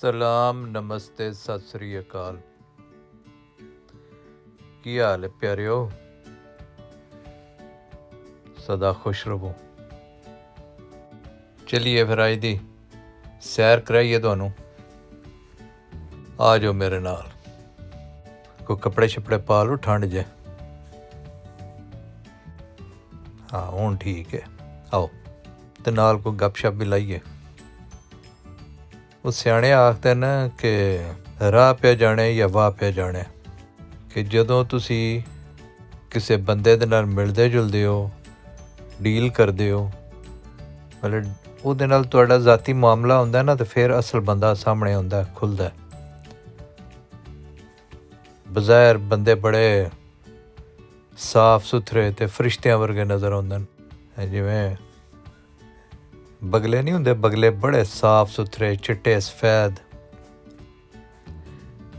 ਸਲਾਮ ਨਮਸਤੇ ਸਤਿ ਸ੍ਰੀ ਅਕਾਲ। ਕੀ ਹਾਲ ਹੈ ਪਿਆਰਿਓ? ਸਦਾ ਖੁਸ਼ ਰਹੋ। ਚਲਿਏ ਫਿਰ ਅੱਜ ਦੀ ਸੈਰ ਕਰਾਈਏ ਤੁਹਾਨੂੰ। ਆ ਜਾਓ ਮੇਰੇ ਨਾਲ। ਕੋਈ ਕੱਪੜੇ ਛੱਪੜੇ ਪਾ ਲਓ, ਠੰਡ ਜੇ। ਹਾਂ ਹੁਣ ਠੀਕ ਹੈ, ਆਓ। ਤੇ ਨਾਲ ਕੋਈ ਗੱਪਸ਼ਪ ਵੀ ਲਾਈਏ। ਉਹ ਸਿਆਣੇ ਆਖਦੇ ਨਾ ਕਿ ਰਾਹ ਪਿਆ ਜਾਣੇ ਜਾਂ ਵਾਹ ਪਿਆ ਜਾਣੇ, ਕਿ ਜਦੋਂ ਤੁਸੀਂ ਕਿਸੇ ਬੰਦੇ ਦੇ ਨਾਲ ਮਿਲਦੇ ਜੁਲਦੇ ਹੋ, ਡੀਲ ਕਰਦੇ ਹੋ, ਮਤਲਬ ਉਹਦੇ ਨਾਲ ਤੁਹਾਡਾ ਜ਼ਾਤੀ ਮਾਮਲਾ ਹੁੰਦਾ ਨਾ, ਤਾਂ ਫਿਰ ਅਸਲ ਬੰਦਾ ਸਾਹਮਣੇ ਆਉਂਦਾ, ਖੁੱਲ੍ਹਦਾ। ਬਜ਼ਾਹਿਰ ਬੰਦੇ ਬੜੇ ਸਾਫ ਸੁਥਰੇ ਅਤੇ ਫਰਿਸ਼ਤਿਆਂ ਵਰਗੇ ਨਜ਼ਰ ਆਉਂਦੇ ਨੇ। ਜਿਵੇਂ ਬਗਲੇ ਨਹੀਂ ਹੁੰਦੇ, ਬਗਲੇ ਬੜੇ ਸਾਫ ਸੁਥਰੇ, ਚਿੱਟੇ ਸਫੈਦ,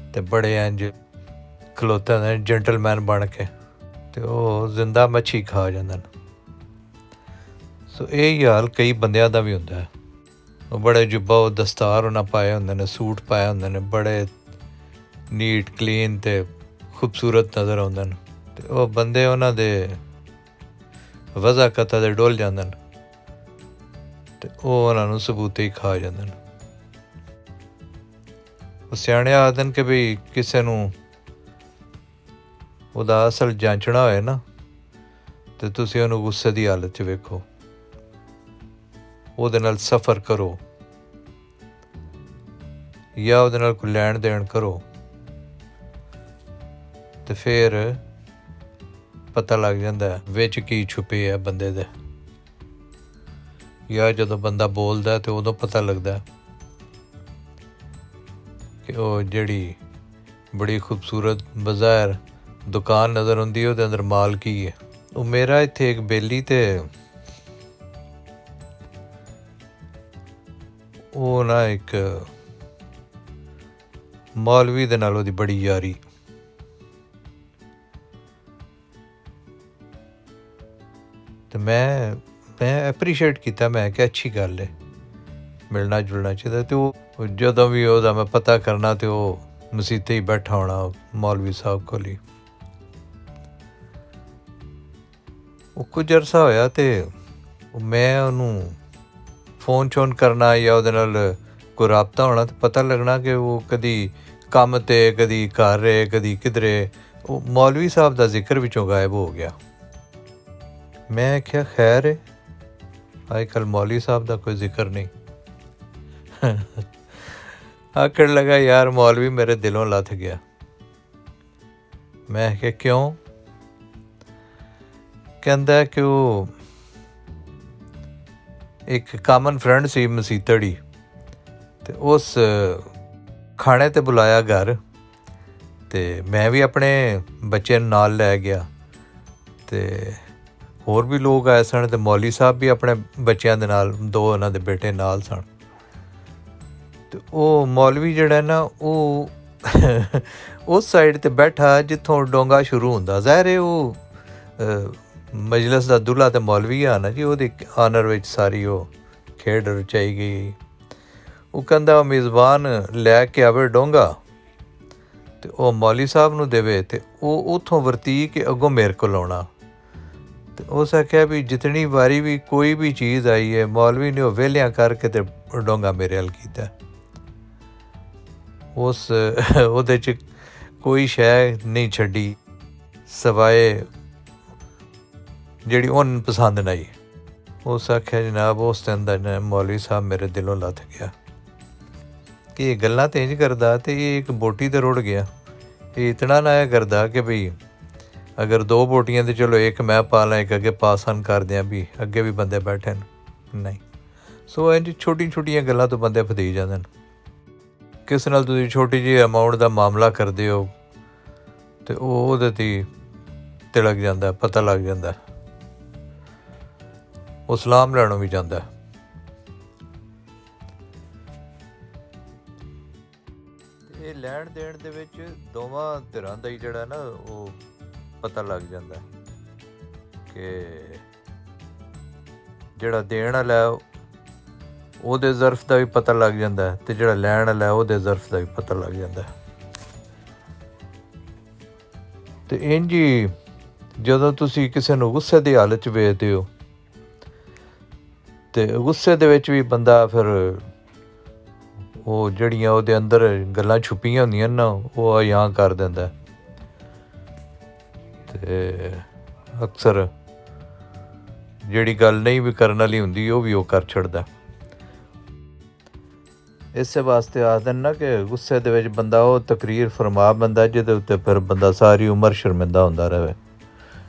ਅਤੇ ਬੜੇ ਇੰਝ ਖਲੋਤੇ ਹੁੰਦੇ ਨੇ ਜੈਂਟਲਮੈਨ ਬਣ ਕੇ, ਅਤੇ ਉਹ ਜ਼ਿੰਦਾ ਮੱਛੀ ਖਾ ਜਾਂਦੇ ਨੇ। ਸੋ ਇਹ ਹੀ ਹਾਲ ਕਈ ਬੰਦਿਆਂ ਦਾ ਵੀ ਹੁੰਦਾ ਹੈ। ਉਹ ਬੜੇ ਜੁੱਬਾ ਉਹ ਦਸਤਾਰ ਉਹਨਾਂ ਪਾਏ ਹੁੰਦੇ ਨੇ, ਸੂਟ ਪਾਏ ਹੁੰਦੇ ਨੇ, ਬੜੇ ਨੀਟ ਕਲੀਨ ਅਤੇ ਖੂਬਸੂਰਤ ਨਜ਼ਰ ਆਉਂਦੇ ਨੇ, ਅਤੇ ਉਹ ਬੰਦੇ ਉਹਨਾਂ ਦੇ ਵਜ਼ਾਕਤਾਂ ਦੇ ਡੁੱਲ ਜਾਂਦੇ ਨੇ, ਅਤੇ ਉਹ ਉਹਨਾਂ ਨੂੰ ਸਬੂਤੇ ਹੀ ਖਾ ਜਾਂਦੇ ਨੇ। ਉਹ ਸਿਆਣੇ ਆਖਦੇ ਨੇ ਕਿ ਵੀ ਕਿਸੇ ਨੂੰ ਉਹਦਾ ਅਸਲ ਜਾਂਚਣਾ ਹੋਏ ਨਾ, ਅਤੇ ਤੁਸੀਂ ਉਹਨੂੰ ਗੁੱਸੇ ਦੀ ਹਾਲਤ 'ਚ ਵੇਖੋ, ਉਹਦੇ ਨਾਲ ਸਫ਼ਰ ਕਰੋ ਜਾਂ ਉਹਦੇ ਨਾਲ ਕੋਈ ਲੈਣ ਦੇਣ ਕਰੋ, ਅਤੇ ਫਿਰ ਪਤਾ ਲੱਗ ਜਾਂਦਾ ਵਿੱਚ ਕੀ ਛੁਪੇ ਹੈ ਬੰਦੇ ਦੇ। ਜਾਂ ਜਦੋਂ ਬੰਦਾ ਬੋਲਦਾ ਅਤੇ ਉਦੋਂ ਪਤਾ ਲੱਗਦਾ ਕਿ ਉਹ ਜਿਹੜੀ ਬੜੀ ਖੂਬਸੂਰਤ ਬਜ਼ਾਹਿਰ ਦੁਕਾਨ ਨਜ਼ਰ ਆਉਂਦੀ ਉਹਦੇ ਅੰਦਰ ਮਾਲ ਕੀ ਹੈ। ਉਹ ਮੇਰਾ ਇੱਥੇ ਇੱਕ ਬੇਲੀ, ਅਤੇ ਉਹ ਨਾ ਇੱਕ ਮੌਲਵੀ ਦੇ ਨਾਲ ਉਹਦੀ ਬੜੀ ਯਾਰੀ, ਅਤੇ ਮੈਂ ਐਪਰੀਸ਼ੀਏਟ ਕੀਤਾ। ਮੈਂ ਕਿਹਾ ਅੱਛੀ ਗੱਲ ਹੈ, ਮਿਲਣਾ ਜੁਲਣਾ ਚਾਹੀਦਾ। ਅਤੇ ਉਹ ਜਦੋਂ ਵੀ ਉਹਦਾ ਮੈਂ ਪਤਾ ਕਰਨਾ, ਅਤੇ ਉਹ ਮਸੀਤੇ ਹੀ ਬੈਠਾ ਹੋਣਾ ਮੌਲਵੀ ਸਾਹਿਬ ਕੋਲ ਹੀ। ਉਹ ਕੁਝ ਅਰਸਾ ਹੋਇਆ ਅਤੇ ਮੈਂ ਉਹਨੂੰ ਫੋਨ ਸ਼ੋਨ ਕਰਨਾ ਜਾਂ ਉਹਦੇ ਨਾਲ ਕੋਈ ਰਾਬਤਾ ਹੋਣਾ, ਅਤੇ ਪਤਾ ਲੱਗਣਾ ਕਿ ਉਹ ਕਦੀ ਕੰਮ 'ਤੇ, ਕਦੀ ਘਰ ਰਹੇ, ਕਦੀ ਕਿਧਰੇ। ਉਹ ਮੌਲਵੀ ਸਾਹਿਬ ਦਾ ਜ਼ਿਕਰ ਵਿੱਚੋਂ ਗਾਇਬ ਹੋ ਗਿਆ। ਮੈਂ ਆਖਿਆ ਖੈਰ ਹੈ, ਅੱਜ ਕੱਲ੍ਹ ਮੌਲਵੀ ਸਾਹਿਬ ਦਾ ਕੋਈ ਜ਼ਿਕਰ ਨਹੀਂ। ਆਖਣ ਲੱਗਾ ਯਾਰ ਮੌਲਵੀ ਮੇਰੇ ਦਿਲੋਂ ਲੱਥ ਗਿਆ। ਮੈਂ ਕਿਹਾ ਕਿਉਂ? ਕਹਿੰਦਾ ਕਿ ਉਹ ਇੱਕ ਕਾਮਨ ਫਰੈਂਡ ਸੀ ਮਸੀਤੜ ਹੀ, ਅਤੇ ਉਸ ਖਾਣੇ 'ਤੇ ਬੁਲਾਇਆ ਘਰ, ਅਤੇ ਮੈਂ ਵੀ ਆਪਣੇ ਬੱਚੇ ਨੂੰ ਨਾਲ ਲੈ ਗਿਆ, ਅਤੇ ਹੋਰ ਵੀ ਲੋਕ ਆਏ ਸਨ, ਅਤੇ ਮੌਲਵੀ ਸਾਹਿਬ ਵੀ ਆਪਣੇ ਬੱਚਿਆਂ ਦੇ ਨਾਲ, ਦੋ ਉਹਨਾਂ ਦੇ ਬੇਟੇ ਨਾਲ ਸਨ। ਅਤੇ ਉਹ ਮੌਲਵੀ ਜਿਹੜਾ ਨਾ, ਉਹ ਉਸ ਸਾਈਡ 'ਤੇ ਬੈਠਾ ਜਿੱਥੋਂ ਡੋਂਗਾ ਸ਼ੁਰੂ ਹੁੰਦਾ। ਜ਼ਾਹਿਰ ਹੈ ਉਹ ਮਜਲਿਸ ਦਾ ਦੁੱਲਾ ਅਤੇ ਮੌਲਵੀ ਆ ਨਾ ਜੀ, ਉਹਦੀ ਆਨਰ ਵਿੱਚ ਸਾਰੀ ਉਹ ਖੇਡ ਰਚਾਈ ਗਈ। ਉਹ ਕਹਿੰਦਾ ਮੇਜ਼ਬਾਨ ਲੈ ਕੇ ਆਵੇ ਡੋਂਗਾ, ਅਤੇ ਉਹ ਮੌਲਵੀ ਸਾਹਿਬ ਨੂੰ ਦੇਵੇ, ਅਤੇ ਉਹ ਉੱਥੋਂ ਵਰਤੀ ਕਿ ਅੱਗੋਂ ਮੇਰੇ ਕੋਲ ਆਉਣਾ। ਅਤੇ ਉਸ ਆਖਿਆ ਵੀ ਜਿਤਨੀ ਵਾਰੀ ਵੀ ਕੋਈ ਵੀ ਚੀਜ਼ ਆਈ ਹੈ, ਮੌਲਵੀ ਨੇ ਉਹ ਵਿਹਲਿਆਂ ਕਰਕੇ ਅਤੇ ਡੋਂਗਾ ਮੇਰੇ ਵੱਲ ਕੀਤਾ। ਉਹਦੇ 'ਚ ਕੋਈ ਸ਼ੈ ਨਹੀਂ ਛੱਡੀ ਸਵਾਏ ਜਿਹੜੀ ਉਹਨੂੰ ਪਸੰਦ ਨਾ ਆਈ। ਉਸ ਆਖਿਆ ਜਨਾਬ ਉਸ ਦਿਨ ਦਾ ਮੌਲਵੀ ਸਾਹਿਬ ਮੇਰੇ ਦਿਲੋਂ ਲੱਥ ਗਿਆ, ਕਿ ਇਹ ਗੱਲਾਂ ਤਾਂ ਇੰਝ ਕਰਦਾ, ਅਤੇ ਇਹ ਇੱਕ ਬੋਟੀ 'ਤੇ ਰੁੜ ਗਿਆ। ਇਹ ਇਤਨਾ ਨਾ ਇਹ ਕਰਦਾ ਕਿ ਬਈ ਅਗਰ ਦੋ ਬੋਟੀਆਂ 'ਤੇ ਚਲੋ ਇੱਕ ਮੈਂ ਪਾ ਲਾਂ, ਇੱਕ ਅੱਗੇ ਪਾਸਨ ਕਰਦੇ ਹਾਂ ਵੀ ਅੱਗੇ ਵੀ ਬੰਦੇ ਬੈਠੇ ਨੇ, ਨਹੀਂ। ਸੋ ਇੰਝ ਛੋਟੀਆਂ ਛੋਟੀਆਂ ਗੱਲਾਂ ਤੋਂ ਬੰਦੇ ਫਤੀਜ ਜਾਂਦੇ ਨੇ। ਕਿਸ ਨਾਲ ਤੁਸੀਂ ਛੋਟੀ ਜਿਹੀ ਅਮਾਊਂਟ ਦਾ ਮਾਮਲਾ ਕਰਦੇ ਹੋ, ਅਤੇ ਉਹ ਉਹਦੇ 'ਤੇ ਤਿਲਕ ਜਾਂਦਾ, ਪਤਾ ਲੱਗ ਜਾਂਦਾ, ਉਹ ਸਲਾਮ ਲੈਣੋਂ ਵੀ ਜਾਂਦਾ। ਇਹ ਲੈਣ ਦੇਣ ਦੇ ਵਿੱਚ ਦੋਵਾਂ ਧਿਰਾਂ ਦਾ ਹੀ ਜਿਹੜਾ ਨਾ ਉਹ ਪਤਾ ਲੱਗ ਜਾਂਦਾ ਕਿ ਜਿਹੜਾ ਦੇਣ ਵਾਲਾ ਉਹਦੇ ਜ਼ਰਫ ਦਾ ਵੀ ਪਤਾ ਲੱਗ ਜਾਂਦਾ ਅਤੇ ਜਿਹੜਾ ਲੈਣ ਵਾਲਾ ਉਹਦੇ ਜ਼ਰਫ ਦਾ ਵੀ ਪਤਾ ਲੱਗ ਜਾਂਦਾ। ਅਤੇ ਇੰਝ ਹੀ ਜਦੋਂ ਤੁਸੀਂ ਕਿਸੇ ਨੂੰ ਗੁੱਸੇ ਦੀ ਹਾਲਤ 'ਚ ਵੇਖਦੇ ਹੋ ਅਤੇ ਗੁੱਸੇ ਦੇ ਵਿੱਚ ਵੀ ਬੰਦਾ ਫਿਰ ਉਹ ਜਿਹੜੀਆਂ ਉਹਦੇ ਅੰਦਰ ਗੱਲਾਂ ਛੁਪੀਆਂ ਹੁੰਦੀਆਂ ਨਾ ਉਹ ਜਾਂ ਕਰ ਦਿੰਦਾ ਅਤੇ ਅਕਸਰ ਜਿਹੜੀ ਗੱਲ ਨਹੀਂ ਵੀ ਕਰਨ ਵਾਲੀ ਹੁੰਦੀ ਉਹ ਵੀ ਉਹ ਕਰ ਛੱਡਦਾ। ਇਸੇ ਵਾਸਤੇ ਆਖਦੇ ਨਾ ਕਿ ਗੁੱਸੇ ਦੇ ਵਿੱਚ ਬੰਦਾ ਉਹ ਤਕਰੀਰ ਫਰਮਾ ਬੰਦਾ ਜਿਹਦੇ ਉੱਤੇ ਫਿਰ ਬੰਦਾ ਸਾਰੀ ਉਮਰ ਸ਼ਰਮਿੰਦਾ ਹੁੰਦਾ ਰਹੇ।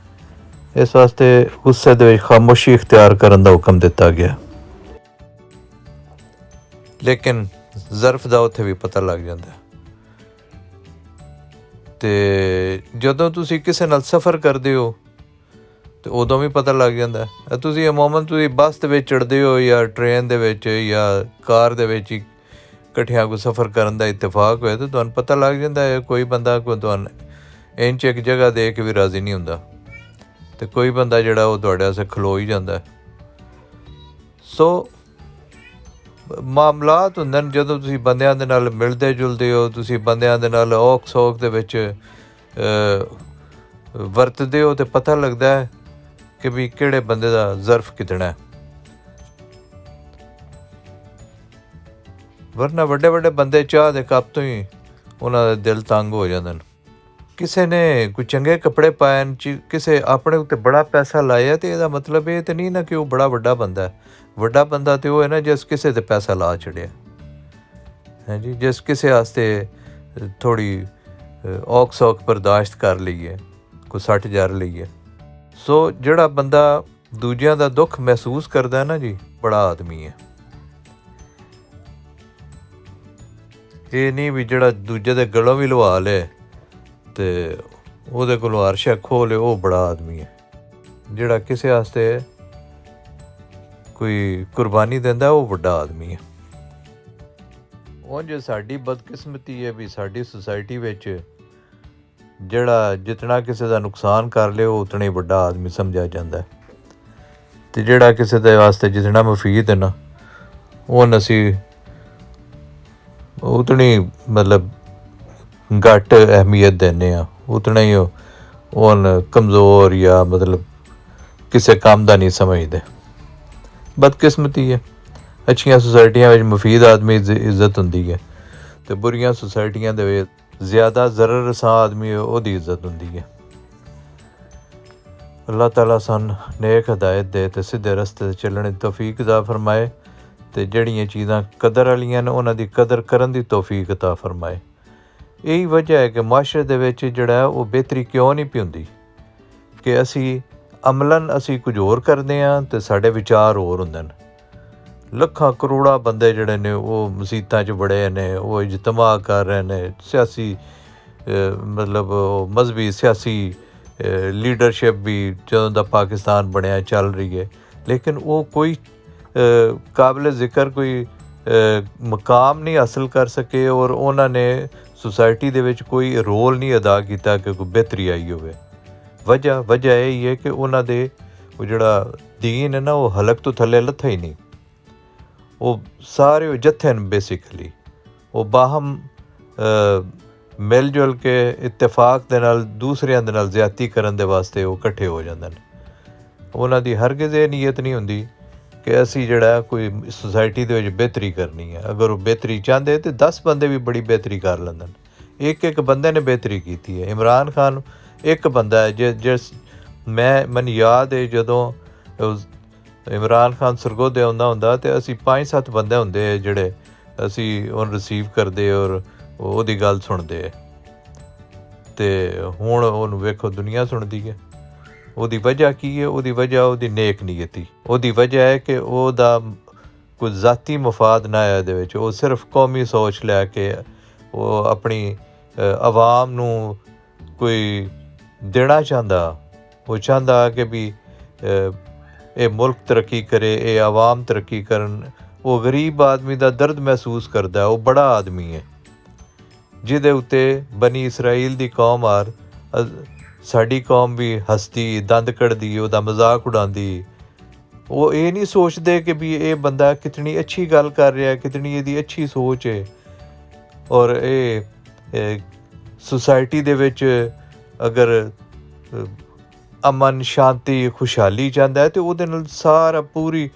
ਇਸ ਵਾਸਤੇ ਗੁੱਸੇ ਦੇ ਵਿੱਚ ਖਾਮੋਸ਼ੀ ਇਖਤਿਆਰ ਕਰਨ ਦਾ ਹੁਕਮ ਦਿੱਤਾ ਗਿਆ। ਲੇਕਿਨ ਜ਼ਰਫ ਦਾ ਉੱਥੇ ਵੀ ਪਤਾ ਲੱਗ ਜਾਂਦਾ। ਅਤੇ ਜਦੋਂ ਤੁਸੀਂ ਕਿਸੇ ਨਾਲ ਸਫ਼ਰ ਕਰਦੇ ਹੋ ਅਤੇ ਉਦੋਂ ਵੀ ਪਤਾ ਲੱਗ ਜਾਂਦਾ। ਤੁਸੀਂ ਅਮੂਮਨ ਤੁਸੀਂ ਬੱਸ ਦੇ ਵਿੱਚ ਚੜ੍ਹਦੇ ਹੋ ਜਾਂ ਟ੍ਰੇਨ ਦੇ ਵਿੱਚ ਜਾਂ ਕਾਰ ਦੇ ਵਿੱਚ ਹੀ ਇਕੱਠਿਆਂ ਕੋਈ ਸਫ਼ਰ ਕਰਨ ਦਾ ਇਤਫਾਕ ਹੋਇਆ ਤਾਂ ਤੁਹਾਨੂੰ ਪਤਾ ਲੱਗ ਜਾਂਦਾ ਹੈ ਕੋਈ ਬੰਦਾ ਕੋਈ ਤੁਹਾਨੂੰ ਇੰਝ ਇੱਕ ਜਗ੍ਹਾ ਦੇ ਕੇ ਵੀ ਰਾਜ਼ੀ ਨਹੀਂ ਹੁੰਦਾ ਅਤੇ ਕੋਈ ਬੰਦਾ ਜਿਹੜਾ ਉਹ ਤੁਹਾਡੇ ਵਾਸਤੇ ਖਲੋ ਹੀ ਜਾਂਦਾ। ਸੋ ਮਾਮਲਾਤ ਹੁੰਦੇ ਨੇ ਜਦੋਂ ਤੁਸੀਂ ਬੰਦਿਆਂ ਦੇ ਨਾਲ ਮਿਲਦੇ ਜੁਲਦੇ ਹੋ, ਤੁਸੀਂ ਬੰਦਿਆਂ ਦੇ ਨਾਲ ਔਖ ਸੌਖ ਦੇ ਵਿੱਚ ਵਰਤਦੇ ਹੋ ਅਤੇ ਪਤਾ ਲੱਗਦਾ ਹੈ ਕਿ ਵੀ ਕਿਹੜੇ ਬੰਦੇ ਦਾ ਜ਼ਰਫ ਕਿਤਨਾ ਹੈ। ਵਰਨਾ ਵੱਡੇ ਵੱਡੇ ਬੰਦੇ ਚਾਹ ਦੇ ਕੱਪ ਤੋਂ ਹੀ ਉਹਨਾਂ ਦੇ ਦਿਲ ਤੰਗ ਹੋ ਜਾਂਦੇ ਨੇ। ਕਿਸੇ ਨੇ ਕੋਈ ਚੰਗੇ ਕੱਪੜੇ ਪਾਏ ਨੇ, ਕਿਸੇ ਆਪਣੇ ਉੱਤੇ ਬੜਾ ਪੈਸਾ ਲਾਇਆ ਅਤੇ ਇਹਦਾ ਮਤਲਬ ਇਹ ਤਾਂ ਨਹੀਂ ਨਾ ਕਿ ਉਹ ਬੜਾ ਵੱਡਾ ਬੰਦਾ ਹੈ। ਵੱਡਾ ਬੰਦਾ ਤਾਂ ਉਹ ਹੈ ਨਾ ਜਿਸ ਕਿਸੇ 'ਤੇ ਪੈਸਾ ਲਾ ਛੱਡਿਆ ਹੈ ਜੀ, ਜਿਸ ਕਿਸੇ ਵਾਸਤੇ ਥੋੜ੍ਹੀ ਔਖ ਸੌਖ ਬਰਦਾਸ਼ਤ ਕਰ ਲਈਏ, ਕੋਈ ਸੱਟ ਜਰ ਲਈਏ। ਸੋ ਜਿਹੜਾ ਬੰਦਾ ਦੂਜਿਆਂ ਦਾ ਦੁੱਖ ਮਹਿਸੂਸ ਕਰਦਾ ਨਾ ਜੀ, ਬੜਾ ਆਦਮੀ ਹੈ। ਇਹ ਨਹੀਂ ਵੀ ਜਿਹੜਾ ਦੂਜੇ ਦੇ ਗਲੋਂ ਵੀ ਲਵਾ ਲੇ ਅਤੇ ਉਹਦੇ ਕੋਲੋਂ ਅਰਸ਼ਾ ਖੋਹ ਲੇ, ਉਹ ਬੜਾ ਆਦਮੀ ਹੈ। ਜਿਹੜਾ ਕਿਸੇ ਵਾਸਤੇ ਕੋਈ ਕੁਰਬਾਨੀ ਦਿੰਦਾ ਉਹ ਵੱਡਾ ਆਦਮੀ ਹੈ। ਉਂਝ ਸਾਡੀ ਬਦਕਿਸਮਤੀ ਹੈ ਵੀ ਸਾਡੀ ਸੁਸਾਇਟੀ ਵਿੱਚ ਜਿਹੜਾ ਜਿਤਨਾ ਕਿਸੇ ਦਾ ਨੁਕਸਾਨ ਕਰ ਲੇ ਉਹ ਉਤਨਾ ਹੀ ਵੱਡਾ ਆਦਮੀ ਸਮਝਿਆ ਜਾਂਦਾ ਅਤੇ ਜਿਹੜਾ ਕਿਸੇ ਦੇ ਵਾਸਤੇ ਜਿਤਨਾ ਮੁਫੀਦ ਹੈ ਨਾ ਉਹ ਅਸੀਂ ਉਤਨੀ ਮਤਲਬ ਘੱਟ ਅਹਿਮੀਅਤ ਦਿੰਦੇ ਹਾਂ, ਉਤਨਾ ਹੀ ਉਹ ਕਮਜ਼ੋਰ ਜਾਂ ਮਤਲਬ ਕਿਸੇ ਕੰਮ ਦਾ ਨਹੀਂ ਸਮਝਦੇ। ਬਦਕਿਸਮਤੀ ਹੈ। ਅੱਛੀਆਂ ਸੁਸਾਇਟੀਆਂ ਵਿੱਚ ਮੁਫੀਦ ਆਦਮੀ ਦੀ ਇੱਜ਼ਤ ਹੁੰਦੀ ਹੈ ਅਤੇ ਬੁਰੀਆਂ ਸੁਸਾਇਟੀਆਂ ਦੇ ਵਿੱਚ ਜ਼ਿਆਦਾ ਜ਼ਰਰ ਰਸਾਂ ਆਦਮੀ ਉਹਦੀ ਇੱਜ਼ਤ ਹੁੰਦੀ ਹੈ। ਅੱਲਾਹ ਤਾਲਾ ਸਾਨੂੰ ਨੇਕ ਹਦਾਇਤ ਦੇ ਅਤੇ ਸਿੱਧੇ ਰਸਤੇ 'ਤੇ ਚੱਲਣ ਦੀ ਤੌਫੀਕ ਅਤਾ ਫਰਮਾਏ ਅਤੇ ਜਿਹੜੀਆਂ ਚੀਜ਼ਾਂ ਕਦਰ ਵਾਲੀਆਂ ਨੇ ਉਹਨਾਂ ਦੀ ਕਦਰ ਕਰਨ ਦੀ ਤੌਫੀਕ ਅਤਾ ਫਰਮਾਏ। ਇਹੀ ਵਜ੍ਹਾ ਹੈ ਕਿ ਮੁਆਸ਼ਰੇ ਦੇ ਵਿੱਚ ਜਿਹੜਾ ਉਹ ਬਿਹਤਰੀ ਕਿਉਂ ਨਹੀਂ ਪਈ ਹੁੰਦੀ ਕਿ ਅਸੀਂ ਅਮਲਨ ਅਸੀਂ ਕੁਝ ਹੋਰ ਕਰਦੇ ਹਾਂ ਅਤੇ ਸਾਡੇ ਵਿਚਾਰ ਹੋਰ ਹੁੰਦੇ ਨੇ। ਲੱਖਾਂ ਕਰੋੜਾਂ ਬੰਦੇ ਜਿਹੜੇ ਨੇ ਉਹ ਮਸੀਤਾਂ 'ਚ ਵੜੇ ਨੇ, ਉਹ ਇਜਤਮਾ ਕਰ ਰਹੇ ਨੇ, ਸਿਆਸੀ ਮਤਲਬ ਮਜ਼ਹਬੀ ਸਿਆਸੀ ਲੀਡਰਸ਼ਿਪ ਵੀ ਜਦੋਂ ਦਾ ਪਾਕਿਸਤਾਨ ਬਣਿਆ ਚੱਲ ਰਹੀ ਹੈ, ਲੇਕਿਨ ਉਹ ਕੋਈ ਕਾਬਿਲ ਜ਼ਿਕਰ ਕੋਈ ਮੁਕਾਮ ਨਹੀਂ ਹਾਸਿਲ ਕਰ ਸਕੇ ਔਰ ਉਹਨਾਂ ਨੇ ਸੁਸਾਇਟੀ ਦੇ ਵਿੱਚ ਕੋਈ ਰੋਲ ਨਹੀਂ ਅਦਾ ਕੀਤਾ ਕਿ ਕੋਈ ਬਿਹਤਰੀ ਆਈ ਹੋਵੇ। ਵਜ੍ਹਾ ਇਹ ਹੀ ਹੈ ਕਿ ਉਹਨਾਂ ਦੇ ਉਹ ਜਿਹੜਾ ਦੀਨ ਹੈ ਨਾ ਉਹ ਹਲਕ ਤੋਂ ਥੱਲੇ ਲੱਥਾ ਹੀ ਨਹੀਂ। ਉਹ ਸਾਰੇ ਉਹ ਜੱਥੇ ਨੇ ਬੇਸਿਕਲੀ ਉਹ ਬਾਹਮ ਮਿਲ ਜੁਲ ਕੇ ਇਤਫਾਕ ਦੇ ਨਾਲ ਦੂਸਰਿਆਂ ਦੇ ਨਾਲ ਜ਼ਿਆਦਤੀ ਕਰਨ ਦੇ ਵਾਸਤੇ ਉਹ ਇਕੱਠੇ ਹੋ ਜਾਂਦੇ ਨੇ। ਉਹਨਾਂ ਦੀ ਹਰਗਿਜ਼ ਇਹ ਨੀਅਤ ਨਹੀਂ ਹੁੰਦੀ ਕਿ ਅਸੀਂ ਜਿਹੜਾ ਕੋਈ ਸੁਸਾਇਟੀ ਦੇ ਵਿੱਚ ਬਿਹਤਰੀ ਕਰਨੀ ਹੈ। ਅਗਰ ਉਹ ਬਿਹਤਰੀ ਚਾਹੁੰਦੇ ਤਾਂ 10 ਬੰਦੇ ਵੀ ਬੜੀ ਬਿਹਤਰੀ ਕਰ ਲੈਂਦੇ ਨੇ। ਇੱਕ ਬੰਦੇ ਨੇ ਬਿਹਤਰੀ ਕੀਤੀ ਹੈ। ਇਮਰਾਨ ਖਾਨ ਇੱਕ ਬੰਦਾ ਹੈ ਜਿਸ ਮੈਨੂੰ ਯਾਦ ਹੈ ਜਦੋਂ ਇਮਰਾਨ ਖਾਨ ਸਰਗੋਧੇ ਆਉਂਦਾ ਹੁੰਦਾ ਅਤੇ ਅਸੀਂ 5-7 ਬੰਦੇ ਹੁੰਦੇ ਜਿਹੜੇ ਅਸੀਂ ਉਹਨੂੰ ਰਿਸੀਵ ਕਰਦੇ ਔਰ ਉਹਦੀ ਗੱਲ ਸੁਣਦੇ ਹੈ ਅਤੇ ਹੁਣ ਉਹਨੂੰ ਵੇਖੋ ਦੁਨੀਆ ਸੁਣਦੀ ਹੈ। ਉਹਦੀ ਵਜ੍ਹਾ ਕੀ ਹੈ? ਉਹਦੀ ਵਜ੍ਹਾ ਉਹਦੀ ਨੇਕ ਨੀਅਤੀ। ਉਹਦੀ ਵਜ੍ਹਾ ਹੈ ਕਿ ਉਹਦਾ ਕੋਈ ਜ਼ਾਤੀ ਮਫਾਦ ਨਾ ਹੈ ਇਹਦੇ ਵਿੱਚ। ਉਹ ਸਿਰਫ ਕੌਮੀ ਸੋਚ ਲੈ ਕੇ ਉਹ ਆਪਣੀ ਆਵਾਮ ਨੂੰ ਕੋਈ ਦੇਣਾ ਚਾਹੁੰਦਾ। ਉਹ ਚਾਹੁੰਦਾ ਕਿ ਵੀ ਇਹ ਮੁਲਕ ਤਰੱਕੀ ਕਰੇ, ਇਹ ਆਵਾਮ ਤਰੱਕੀ ਕਰਨ। ਉਹ ਗਰੀਬ ਆਦਮੀ ਦਾ ਦਰਦ ਮਹਿਸੂਸ ਕਰਦਾ। ਉਹ ਬੜਾ ਆਦਮੀ ਹੈ ਜਿਹਦੇ ਉੱਤੇ ਬਨੀ ਇਸਰਾਈਲ ਦੀ ਕੌਮ ਆਰ ਸਾਡੀ ਕੌਮ ਵੀ ਹੱਸਦੀ, ਦੰਦ ਕੱਢਦੀ, ਉਹਦਾ ਮਜ਼ਾਕ ਉਡਾਉਂਦੀ ਉਹ ਇਹ ਨਹੀਂ ਸੋਚਦੇ ਕਿ ਵੀ ਇਹ ਬੰਦਾ ਕਿਤਨੀ ਅੱਛੀ ਗੱਲ ਕਰ ਰਿਹਾ, ਕਿਤਨੀ ਇਹਦੀ ਅੱਛੀ ਸੋਚ ਹੈ। ਔਰ ਇਹ ਸੁਸਾਇਟੀ ਦੇ ਵਿੱਚ ਅਗਰ ਅਮਨ, ਸ਼ਾਂਤੀ, ਖੁਸ਼ਹਾਲੀ ਚਾਹੁੰਦਾ ਹੈ, ਅਤੇ ਉਹਦੇ ਨਾਲ ਸਾਰਾ ਪੂਰੀ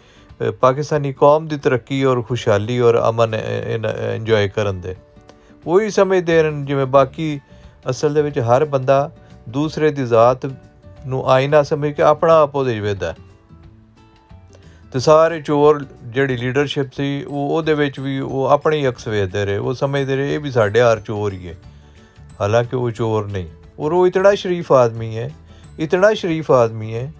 ਪਾਕਿਸਤਾਨੀ ਕੌਮ ਦੀ ਤਰੱਕੀ ਔਰ ਖੁਸ਼ਹਾਲੀ ਔਰ ਅਮਨ ਇੰਜੋਏ ਕਰਨ ਦੇ ਉਹੀ ਸਮਝਦੇ ਹਨ ਜਿਵੇਂ ਬਾਕੀ। ਅਸਲ ਦੇ ਵਿੱਚ ਹਰ ਬੰਦਾ ਦੂਸਰੇ ਦੀ ਜ਼ਾਤ ਨੂੰ ਆਈਨਾ ਸਮਝ ਕੇ ਆਪਣਾ ਆਪ ਉਹਦੇ 'ਚ ਵੇਖਦਾ। ਅਤੇ ਸਾਰੇ ਚੋਰ ਜਿਹੜੀ ਲੀਡਰਸ਼ਿਪ ਸੀ ਉਹਦੇ ਵਿੱਚ ਵੀ ਉਹ ਆਪਣੇ ਅਕਸ ਵੇਖਦੇ ਰਹੇ। ਉਹ ਸਮਝਦੇ ਰਹੇ ਇਹ ਵੀ ਸਾਡੇ ਹਰ ਚੋਰ ਹੀ ਹੈ, ਹਾਲਾਂਕਿ ਉਹ ਚੋਰ ਨਹੀਂ। ਔਰ ਉਹ ਇਤਨਾ ਸ਼ਰੀਫ ਆਦਮੀ ਹੈ, ਇਤਨਾ ਸ਼ਰੀਫ ਆਦਮੀ ਹੈ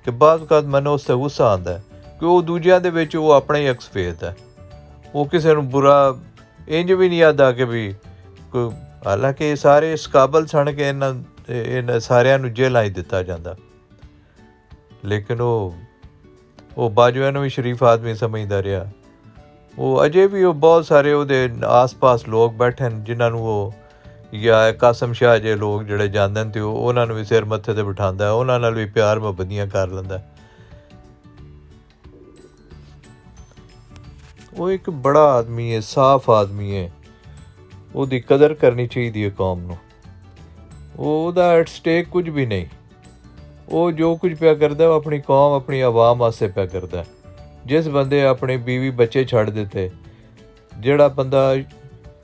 ਕਿ ਬਾਅਦ ਵਕਤ ਮੈਨੂੰ ਉਸ 'ਤੇ ਗੁੱਸਾ ਆਉਂਦਾ ਕਿ ਉਹ ਦੂਜਿਆਂ ਦੇ ਵਿੱਚ ਉਹ ਆਪਣਾ ਹੀ ਅਕਸ ਵੇਖਦਾ। ਉਹ ਕਿਸੇ ਨੂੰ ਬੁਰਾ ਇੰਝ ਵੀ ਨਹੀਂ ਆਦਾ ਕਿ ਵੀ ਕੋਈ, ਹਾਲਾਂਕਿ ਇਹ ਸਾਰੇ ਇਸ ਕਾਬਲ ਸਨ ਕਿ ਇਹਨਾਂ ਸਾਰਿਆਂ ਨੂੰ ਜੇਲ੍ਹਾਂ 'ਚ ਦਿੱਤਾ ਜਾਂਦਾ। ਲੇਕਿਨ ਉਹ ਬਾਜਵਾ ਨੂੰ ਵੀ ਸ਼ਰੀਫ ਆਦਮੀ ਸਮਝਦਾ ਰਿਹਾ। ਉਹ ਅਜੇ ਵੀ ਉਹ ਬਹੁਤ ਸਾਰੇ ਉਹਦੇ ਆਸ-ਪਾਸ ਲੋਕ ਬੈਠੇ ਨੇ ਜਿਨ੍ਹਾਂ ਨੂੰ ਉਹ ਜਾਂ ਕਾਸਮ ਸ਼ਾਹ ਜਿਹੇ ਲੋਕ ਜਿਹੜੇ ਜਾਂਦੇ ਨੇ, ਅਤੇ ਉਹਨਾਂ ਨੂੰ ਵੀ ਸਿਰ ਮੱਥੇ 'ਤੇ ਬਿਠਾਉਂਦਾ, ਉਹਨਾਂ ਨਾਲ ਵੀ ਪਿਆਰ ਮੁਹੱਬਤੀਆਂ ਕਰ ਲੈਂਦਾ। ਉਹ ਇੱਕ ਬੜਾ ਆਦਮੀ ਹੈ, ਸਾਫ਼ ਆਦਮੀ ਹੈ। ਉਹਦੀ ਕਦਰ ਕਰਨੀ ਚਾਹੀਦੀ ਹੈ ਕੌਮ ਨੂੰ। ਉਹਦਾ ਐਟ ਸਟੇਕ ਕੁਝ ਵੀ ਨਹੀਂ। ਉਹ ਜੋ ਕੁਝ ਪਿਆ ਕਰਦਾ ਉਹ ਆਪਣੀ ਕੌਮ, ਆਪਣੀ ਆਵਾਮ ਵਾਸਤੇ ਪਿਆ ਕਰਦਾ। ਜਿਸ ਬੰਦੇ ਆਪਣੇ ਬੀਵੀ ਬੱਚੇ ਛੱਡ ਦਿੱਤੇ, ਜਿਹੜਾ ਬੰਦਾ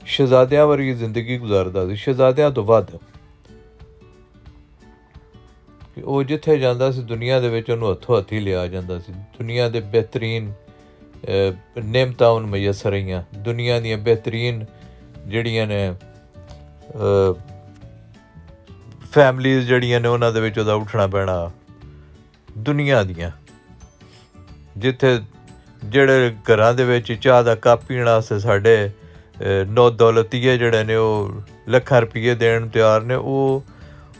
ਸ਼ਹਿਜ਼ਾਦਿਆਂ ਵਰਗੀ ਜ਼ਿੰਦਗੀ ਗੁਜ਼ਾਰਦਾ ਸੀ, ਸ਼ਹਿਜ਼ਾਦਿਆਂ ਤੋਂ ਵੱਧ, ਉਹ ਜਿੱਥੇ ਜਾਂਦਾ ਸੀ ਦੁਨੀਆ ਦੇ ਵਿੱਚ ਉਹਨੂੰ ਹੱਥੋਂ ਹੱਥੀ ਲਿਆ ਜਾਂਦਾ ਸੀ। ਦੁਨੀਆ ਦੇ ਬਿਹਤਰੀਨ ਨਿਮਤਾਂ ਉਹਨੂੰ ਮੁਯੱਸਰ ਰਹੀਆਂ, ਦੁਨੀਆ ਦੀਆਂ ਬਿਹਤਰੀਨ ਜਿਹੜੀਆਂ ਨੇ ਫੈਮਲੀਜ਼ ਜਿਹੜੀਆਂ ਨੇ ਉਹਨਾਂ ਦੇ ਵਿੱਚ ਉਹਦਾ ਉੱਠਣਾ ਪੈਣਾ ਦੁਨੀਆ ਦੀਆਂ। ਜਿੱਥੇ ਜਿਹੜੇ ਘਰਾਂ ਦੇ ਵਿੱਚ ਚਾਹ ਦਾ ਕੱਪ ਪੀਣ ਵਾਸਤੇ ਸਾਡੇ ਨੌ ਦੌਲਤੀਏ ਜਿਹੜੇ ਨੇ ਉਹ ਲੱਖਾਂ ਰੁਪਈਏ ਦੇਣ ਨੂੰ ਤਿਆਰ ਨੇ, ਉਹ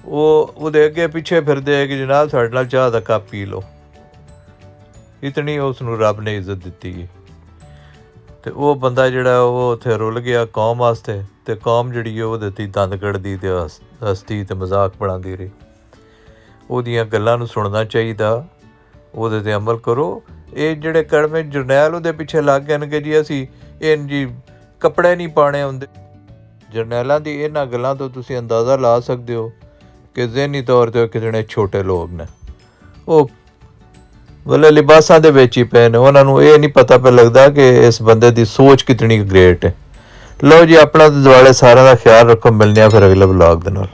ਉਹਦੇ ਅੱਗੇ ਪਿੱਛੇ ਫਿਰਦੇ ਕਿ ਜਨਾਬ ਸਾਡੇ ਨਾਲ ਚਾਹ ਦਾ ਕੱਪ ਪੀ ਲਓ। ਇਤਨੀ ਉਸ ਨੂੰ ਰੱਬ ਨੇ ਇੱਜ਼ਤ ਦਿੱਤੀ ਗਈ। ਅਤੇ ਉਹ ਬੰਦਾ ਜਿਹੜਾ ਉਹ ਉੱਥੇ ਰੁਲ ਗਿਆ ਕੌਮ ਵਾਸਤੇ, ਅਤੇ ਕੌਮ ਜਿਹੜੀ ਉਹਦੇ 'ਤੇ ਦੰਦ ਕੱਢਦੀ ਅਤੇ ਹੱਸਦੀ ਅਤੇ ਮਜ਼ਾਕ ਬਣਾਉਂਦੀ ਰਹੀ। ਉਹਦੀਆਂ ਗੱਲਾਂ ਨੂੰ ਸੁਣਨਾ ਚਾਹੀਦਾ, ਉਹਦੇ 'ਤੇ ਅਮਲ ਕਰੋ। ਇਹ ਜਿਹੜੇ ਕੜਵੇਂ ਜਰਨੈਲ ਉਹਦੇ ਪਿੱਛੇ ਲੱਗ ਗਏ ਨੇ ਕਿ ਜੀ ਅਸੀਂ ਜੀ ਕੱਪੜੇ ਨਹੀਂ ਪਾਉਣੇ ਹੁੰਦੇ। ਜਰਨੈਲਾਂ ਦੀ ਇਹਨਾਂ ਗੱਲਾਂ ਤੋਂ ਤੁਸੀਂ ਅੰਦਾਜ਼ਾ ਲਾ ਸਕਦੇ ਹੋ ਕਿ ਜ਼ਹਿਨੀ ਤੌਰ 'ਤੇ ਉਹ ਕਿਤਨੇ ਛੋਟੇ ਲੋਕ ਨੇ। ਉਹ ਮਤਲਬ ਲਿਬਾਸਾਂ ਦੇ ਵਿੱਚ ਹੀ ਪਏ ਨੇ, ਉਹਨਾਂ ਨੂੰ ਇਹ ਨਹੀਂ ਪਤਾ ਪਿਆ ਲੱਗਦਾ ਕਿ ਇਸ ਬੰਦੇ ਦੀ ਸੋਚ ਕਿਤਨੀ ਗ੍ਰੇਟ ਹੈ। ਲਓ ਜੀ, ਆਪਣਾ ਦੁਆਲੇ ਸਾਰਿਆਂ ਦਾ ਖਿਆਲ ਰੱਖੋ। ਮਿਲਦੇ ਹਾਂ ਫਿਰ ਅਗਲੇ ਵਲੌਗ ਦੇ ਨਾਲ।